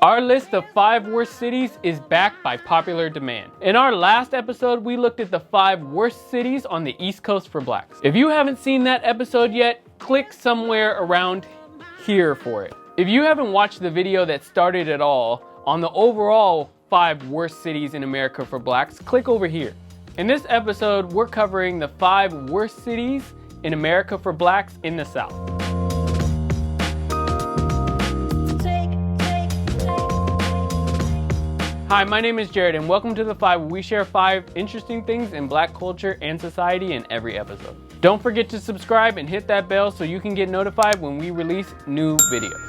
Our list of 5 worst cities is backed by popular demand. In our last episode, we looked at the 5 worst cities on the East Coast for blacks. If you haven't seen that episode yet, click somewhere around here for it. If you haven't watched the video that started it all on the overall 5 worst cities in America for blacks, click over here. In this episode, we're covering the 5 worst cities in America for blacks in the South. Hi, my name is Jared and welcome to The 5, where we share 5 interesting things in black culture and society in every episode. Don't forget to subscribe and hit that bell so you can get notified when we release new videos.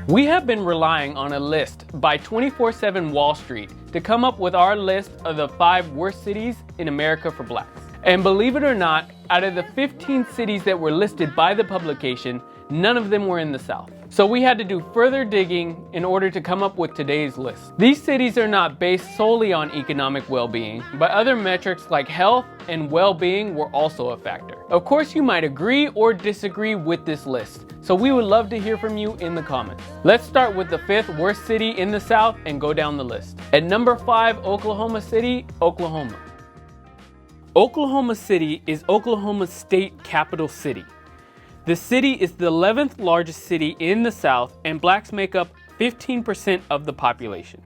We have been relying on a list by 24/7 Wall Street to come up with our list of the 5 worst cities in America for blacks. And believe it or not, out of the 15 cities that were listed by the publication, none of them were in the South. So we had to do further digging in order to come up with today's list. These cities are not based solely on economic well-being, but other metrics like health and well-being were also a factor. Of course, you might agree or disagree with this list, so we would love to hear from you in the comments. Let's start with the 5th worst city in the South and go down the list. At number 5, Oklahoma City, Oklahoma. Oklahoma City is Oklahoma's state capital city. The city is the 11th largest city in the South, and blacks make up 15% of the population.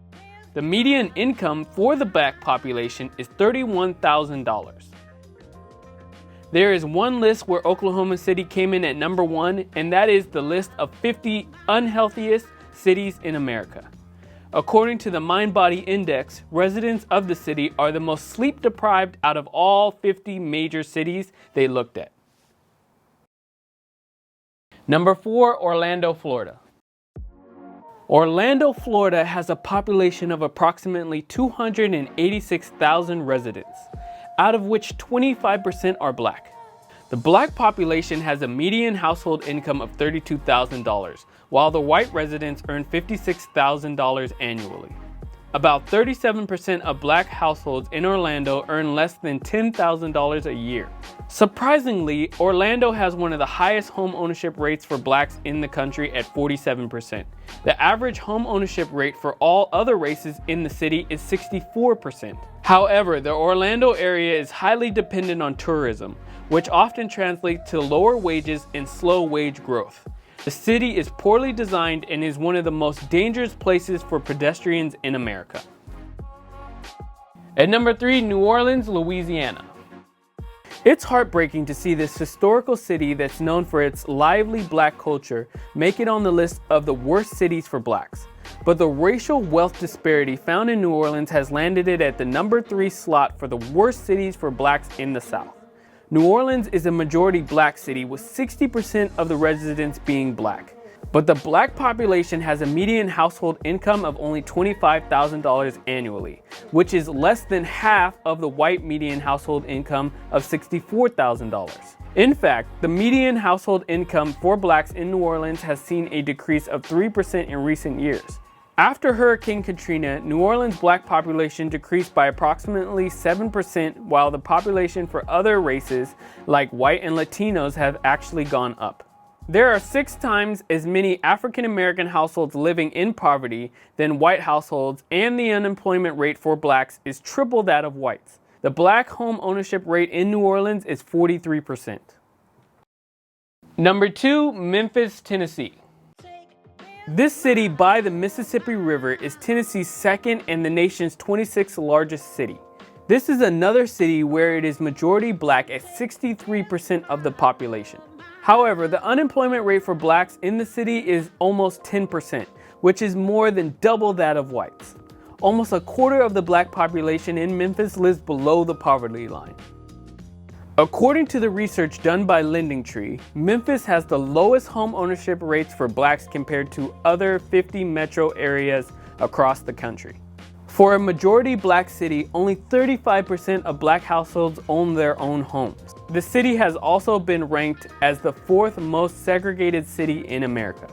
The median income for the black population is $31,000. There is one list where Oklahoma City came in at number 1, and that is the list of 50 unhealthiest cities in America. According to the Mind Body Index, residents of the city are the most sleep deprived out of all 50 major cities they looked at. Number 4, Orlando, Florida. Orlando, Florida has a population of approximately 286,000 residents, out of which 25% are black. The black population has a median household income of $32,000, while the white residents earn $56,000 annually. About 37% of black households in Orlando earn less than $10,000 a year. Surprisingly, Orlando has one of the highest home ownership rates for blacks in the country at 47%. The average home ownership rate for all other races in the city is 64%. However, the Orlando area is highly dependent on tourism, which often translates to lower wages and slow wage growth. The city is poorly designed and is one of the most dangerous places for pedestrians in America. At number 3, New Orleans, Louisiana. It's heartbreaking to see this historical city that's known for its lively black culture make it on the list of the worst cities for blacks. But the racial wealth disparity found in New Orleans has landed it at the number 3 slot for the worst cities for blacks in the South. New Orleans is a majority black city with 60% of the residents being black. But the black population has a median household income of only $25,000 annually, which is less than half of the white median household income of $64,000. In fact, the median household income for blacks in New Orleans has seen a decrease of 3% in recent years. After Hurricane Katrina, New Orleans' black population decreased by approximately 7%, while the population for other races like white and Latinos have actually gone up. There are 6 times as many African American households living in poverty than white households, and the unemployment rate for blacks is triple that of whites. The black home ownership rate in New Orleans is 43%. Number 2, Memphis, Tennessee. This city by the Mississippi River is Tennessee's second and the nation's 26th largest city. This is another city where it is majority black at 63% of the population. However, the unemployment rate for blacks in the city is almost 10%, which is more than double that of whites. Almost a quarter of the black population in Memphis lives below the poverty line. According to the research done by LendingTree, Memphis has the lowest home ownership rates for blacks compared to other 50 metro areas across the country. For a majority black city, only 35% of black households own their own homes. The city has also been ranked as the 4th most segregated city in America.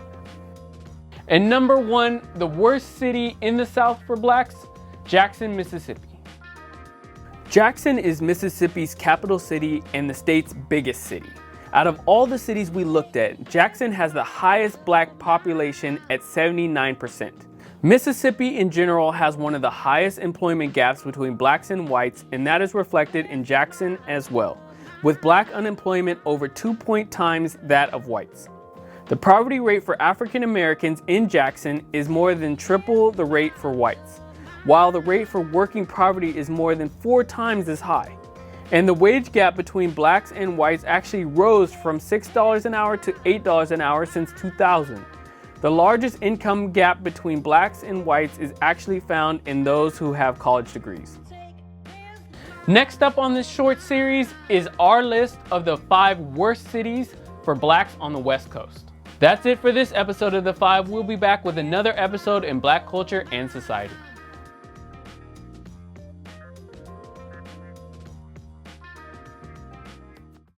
And number 1, the worst city in the South for blacks, Jackson, Mississippi. Jackson is Mississippi's capital city and the state's biggest city. Out of all the cities we looked at, Jackson has the highest black population at 79%. Mississippi in general has one of the highest employment gaps between blacks and whites, and that is reflected in Jackson as well, with black unemployment over 2 times that of whites. The poverty rate for African Americans in Jackson is more than triple the rate for whites, while the rate for working poverty is more than 4 times as high. And the wage gap between blacks and whites actually rose from $6 an hour to $8 an hour since 2000. The largest income gap between blacks and whites is actually found in those who have college degrees. Next up on this short series is our list of the 5 worst cities for blacks on the West Coast. That's it for this episode of The 5. We'll be back with another episode in Black culture and society.